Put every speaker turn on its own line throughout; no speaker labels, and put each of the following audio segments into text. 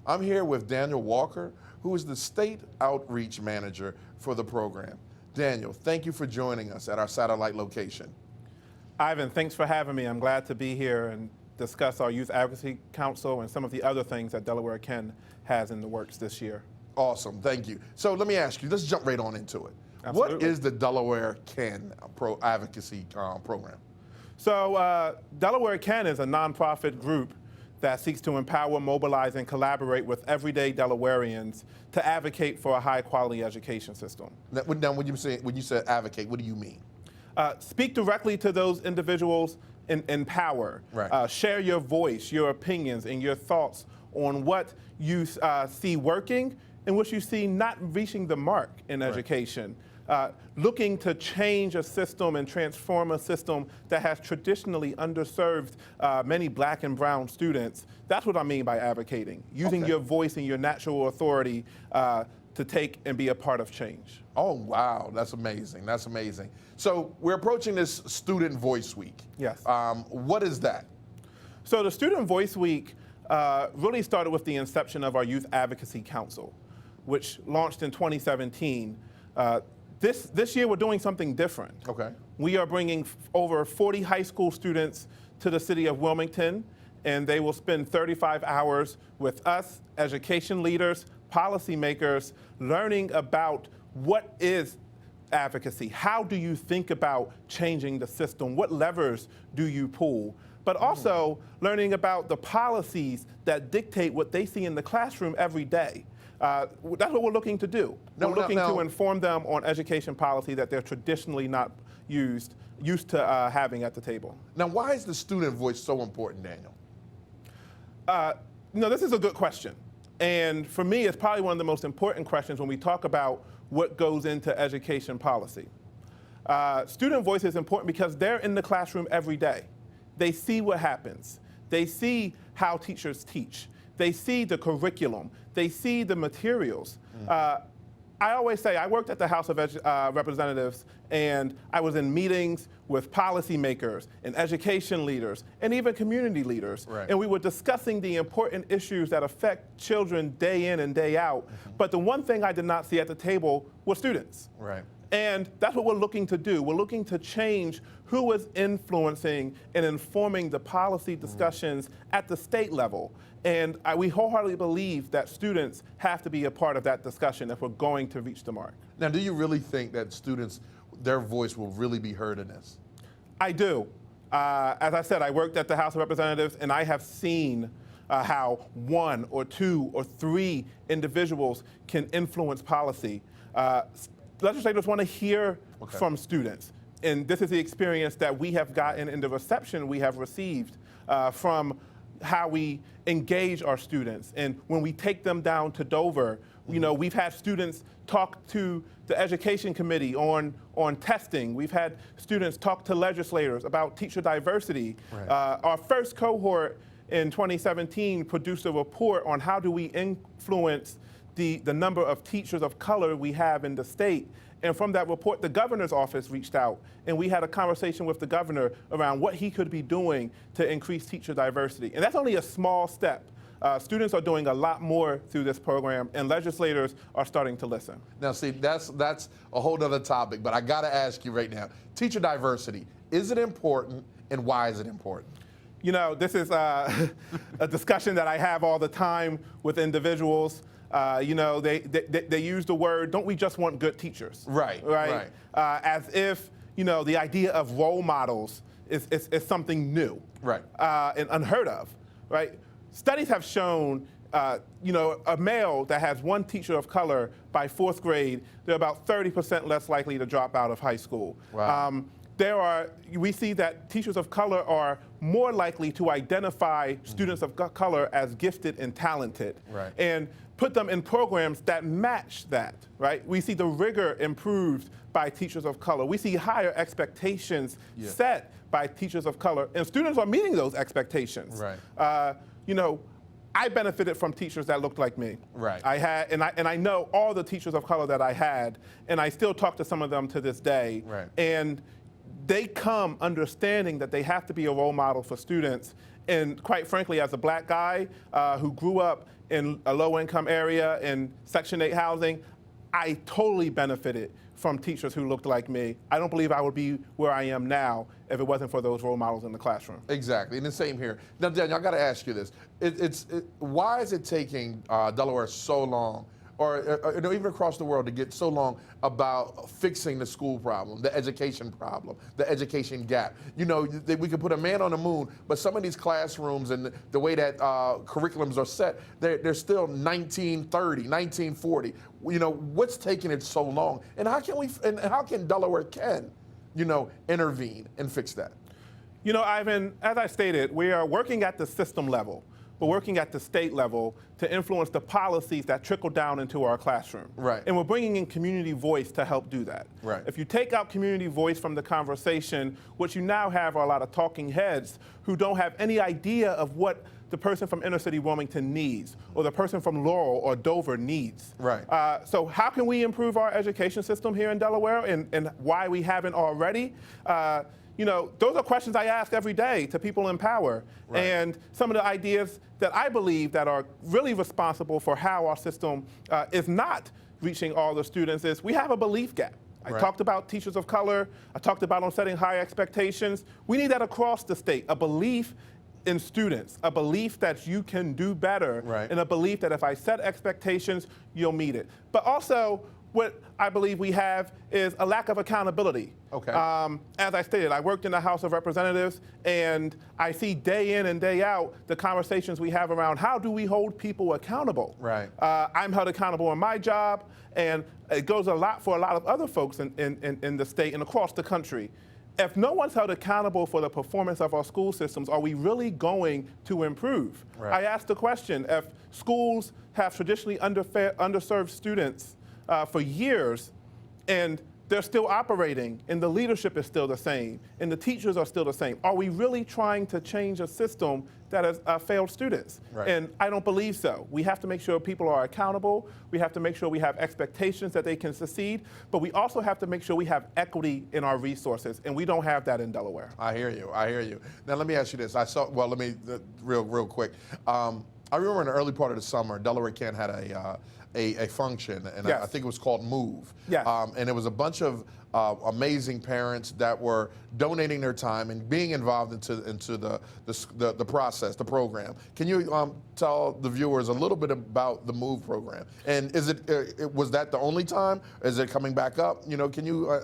I'm here with Daniel Walker, who is the State Outreach Manager for the program. Daniel, thank you for joining us at our satellite location.
Ivan, thanks for having me. I'm glad to be here and discuss our Youth Advocacy Council and some of the other things that Delaware Ken has in the works this year.
Awesome, thank you. So let me ask you, let's jump right on into it.
Absolutely.
What is the Delaware Ken Advocacy Program?
So Delaware Ken is a nonprofit group that seeks to empower, mobilize, and collaborate with everyday Delawareans to advocate for a high-quality education system.
Now, when you say advocate, what do you mean?
Speak directly to those individuals in power.
Right.
Share your voice, your opinions, and your thoughts on what you see working and what you see not reaching the mark in education. Looking to change a system and transform a system that has traditionally underserved many black and brown students. That's what I mean by advocating, using your voice and your natural authority to take and be a part of change.
Oh, wow, that's amazing, that's amazing. So we're approaching this Student Voice Week.
Yes.
What is that?
So the Student Voice Week really started with the inception of our Youth Advocacy Council, which launched in 2017. This year we're doing something different.
Okay.
We are bringing over 40 high school students to the city of Wilmington, and they will spend 35 hours with us, education leaders, policymakers, learning about what is advocacy. How do you think about changing the system? What levers do you pull? But also learning about the policies that dictate what they see in the classroom every day. That's what we're looking to do. We're looking to inform them on education policy that they're traditionally not used to having at the table.
Now, why is the student voice so important, Daniel?
This is a good question. And for me, it's probably one of the most important questions when we talk about what goes into education policy. Student voice is important because they're in the classroom every day. They see what happens. They see how teachers teach. They see the curriculum. They see the materials. I always say I worked at the House of Representatives, and I was in meetings with policymakers and education leaders and even community leaders.
Right.
And we were discussing the important issues that affect children day in and day out. But the one thing I did not see at the table was students.
Right.
And that's what we're looking to do. We're looking to change who is influencing and informing the policy discussions at the state level. And we wholeheartedly believe that students have to be a part of that discussion if we're going to reach the mark.
Now, do you really think that students, their voice will really be heard in this?
I do. As I said, I worked at the House of Representatives, and I have seen how 1 or 2 or 3 individuals can influence policy. Legislators want to hear from students. And this is the experience that we have gotten in the reception we have received from how we engage our students. And when we take them down to Dover, we've had students talk to the education committee on testing. We've had students talk to legislators about teacher diversity.
Right.
Our first cohort in 2017 produced a report on how do we influence the number of teachers of color we have in the state. And from that report, the governor's office reached out, and we had a conversation with the governor around what he could be doing to increase teacher diversity. And that's only a small step. Students are doing a lot more through this program, and legislators are starting to listen.
Now, see, that's a whole other topic, but I got to ask you right now, teacher diversity, is it important, and why is it important?
This is a discussion that I have all the time with individuals. They use the word, don't we just want good teachers?
Right.
As if, the idea of role models is something new.
Right.
And unheard of, right? Studies have shown, a male that has 1 teacher of color by 4th grade, they're about 30% less likely to drop out of high school.
Wow.
We see that teachers of color are more likely to identify students of color as gifted and talented.
Right.
And put them in programs that match that, right? We see the rigor improved by teachers of color. We see higher expectations set by teachers of color, and students are meeting those expectations.
Right.
I benefited from teachers that looked like me.
Right.
I know all the teachers of color that I had, and I still talk to some of them to this day.
Right.
And they come understanding that they have to be a role model for students. And quite frankly, as a black guy who grew up in a low-income area in Section 8 housing, I totally benefited from teachers who looked like me. I don't believe I would be where I am now if it wasn't for those role models in the classroom.
Exactly, and the same here. Now, Daniel, I got to ask you this. Why is it taking Delaware so long, or even across the world, to get so long about fixing the school problem, the education problem, the education gap? You know, we could put a man on the moon, but some of these classrooms and the way that curriculums are set, they're still 1930, 1940. You know, what's taking it so long? And how can Delaware intervene and fix that?
You know, Ivan, as I stated, we are working at the system level. We're working at the state level to influence the policies that trickle down into our classroom.
Right.
And we're bringing in community voice to help do that.
Right.
If you take out community voice from the conversation, what you now have are a lot of talking heads who don't have any idea of what the person from inner city Wilmington needs, or the person from Laurel or Dover needs.
Right.
So how can we improve our education system here in Delaware, and why we haven't already? You know, those are questions I ask every day to people in power.
Right.
And some of the ideas that I believe that are really responsible for how our system is not reaching all the students is we have a belief gap. I talked about teachers of color. I talked about on setting high expectations. We need that across the state, a belief in students, a belief that you can do better,
right,
and a belief that if I set expectations, you'll meet it. But also, what I believe we have is a lack of accountability.
Okay.
As I stated, I worked in the House of Representatives, and I see day in and day out the conversations we have around how do we hold people accountable.
Right.
I'm held accountable in my job, and it goes a lot for a lot of other folks in the state and across the country. If no one's held accountable for the performance of our school systems, are we really going to improve?
Right.
I asked the question, if schools have traditionally underserved students for years, and they're still operating, and the leadership is still the same, and the teachers are still the same, are we really trying to change a system that has failed students?
Right.
And I don't believe so. We have to make sure people are accountable. We have to make sure we have expectations that they can succeed, but we also have to make sure we have equity in our resources, and we don't have that in Delaware.
I hear you. I hear you. Now let me ask you this. Real quick. I remember in the early part of the summer, Delaware Kent had a function, and
Yes.
I think it was called Move.
Yes.
And it was a bunch of amazing parents that were donating their time and being involved into the process, the program. Can you tell the viewers a little bit about the Move program? And was that the only time? Is it coming back up? You know, can you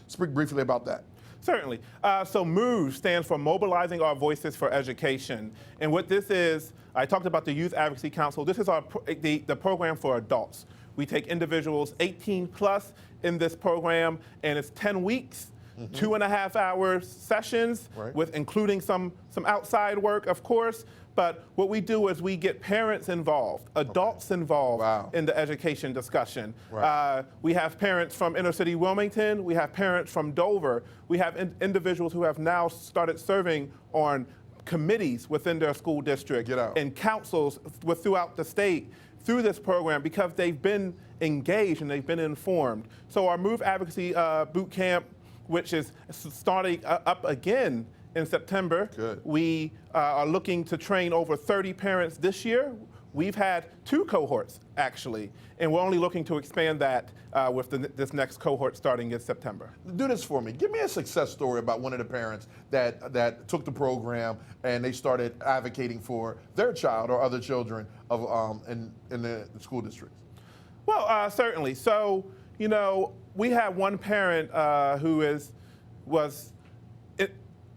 speak briefly about that?
Certainly. So MOVE stands for Mobilizing Our Voices for Education. And what this is, I talked about the Youth Advocacy Council. This is the program for adults. We take individuals 18 plus in this program, and it's 10 weeks, 2.5 hour sessions,
Right.
with including some outside work, of course. But what we do is we get parents involved, adults involved
Wow.
in the education discussion.
Right.
We have parents from inner city Wilmington. We have parents from Dover. We have individuals who have now started serving on committees within their school district
Get out.
and councils throughout the state through this program because they've been engaged and they've been informed. So our Move Advocacy Boot Camp, which is starting up again in September.
Good.
We are looking to train over 30 parents this year. We've had 2 cohorts, actually, and we're only looking to expand that with this next cohort starting in September.
Do this for me. Give me a success story about one of the parents that took the program and they started advocating for their child or other children in the school districts.
Well, certainly. So, you know, we had one parent who was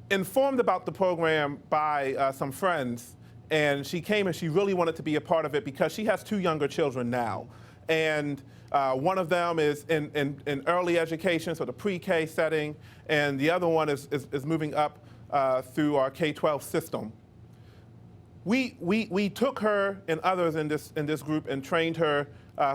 informed about the program by some friends, and she came and she really wanted to be a part of it because she has 2 younger children now. And one of them is in early education, so the pre-K setting, and the other one is moving up through our K-12 system. We took her and others in this group and trained her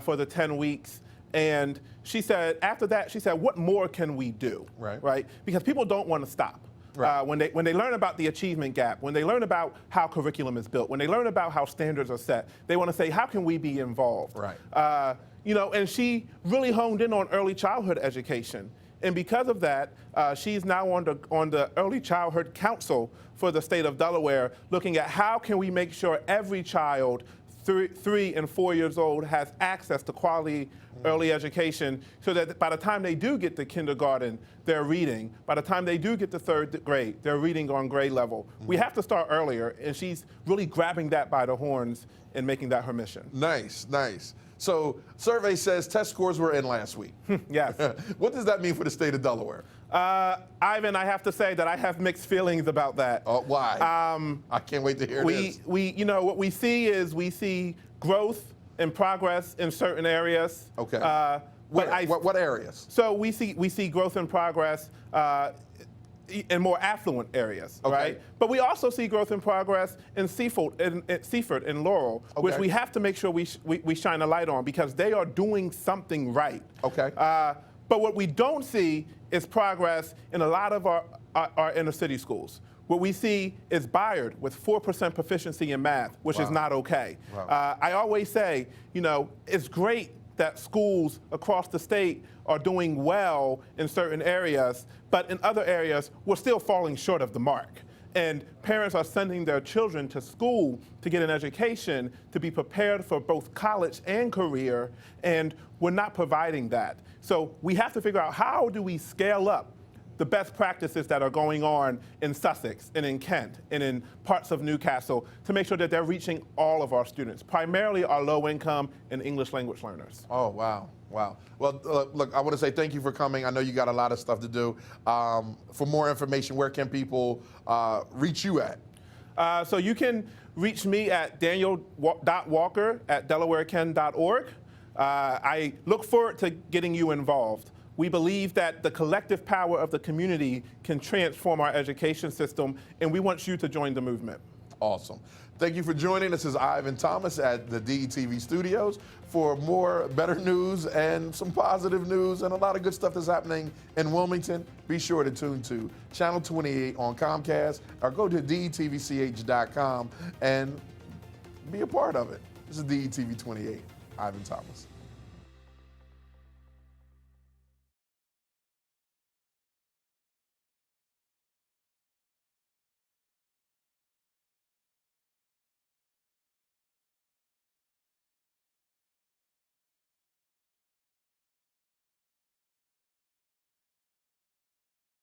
for the 10 weeks. And she said, after that, she said, what more can we do?
Right.
Because people don't want to stop.
Right.
When they learn about the achievement gap, when they learn about how curriculum is built, when they learn about how standards are set, they want to say, how can we be involved?
Right.
You know, and she really honed in on early childhood education. And because of that, she's now on the Early Childhood Council for the state of Delaware, looking at how can we make sure every child 3 and 4 years old has access to quality early education, so that by the time they do get to kindergarten, they're reading. By the time they do get to 3rd grade, they're reading on grade level. We have to start earlier, and she's really grabbing that by the horns and making that her mission.
Nice, nice. So survey says test scores were in last week.
Yes.
What does that mean for the state of Delaware?
Ivan, I have to say that I have mixed feelings about that.
Why? I can't wait to hear this.
You know, what we see growth and progress in certain areas.
Okay. What areas?
So we see growth and progress in more affluent areas,
Okay.
right? But we also see growth and progress in Seaford and Laurel, which
Okay.
we have to make sure we shine a light on, because they are doing something right.
Okay.
But what we don't see is progress in a lot of our inner city schools. What we see is Bayard with 4% proficiency in math, which is not okay.
Wow.
I always say, you know, it's great that schools across the state are doing well in certain areas, but in other areas, we're still falling short of the mark. And parents are sending their children to school to get an education, to be prepared for both college and career, and we're not providing that. So we have to figure out, how do we scale up the best practices that are going on in Sussex and in Kent and in parts of Newcastle, to make sure that they're reaching all of our students, primarily our low-income and English language learners.
Oh, wow. Wow. Well, look, I want to say thank you for coming. I know you got a lot of stuff to do. For more information, where can people reach you at?
So you can reach me at daniel.walker@delawareken.org. I look forward to getting you involved. We believe that the collective power of the community can transform our education system, and we want you to join the movement.
Awesome. Thank you for joining. This is Ivan Thomas at the DETV studios. For more better news and some positive news and a lot of good stuff that's happening in Wilmington, be sure to tune to Channel 28 on Comcast, or go to DETVCH.com and be a part of it. This is DETV28, Ivan Thomas.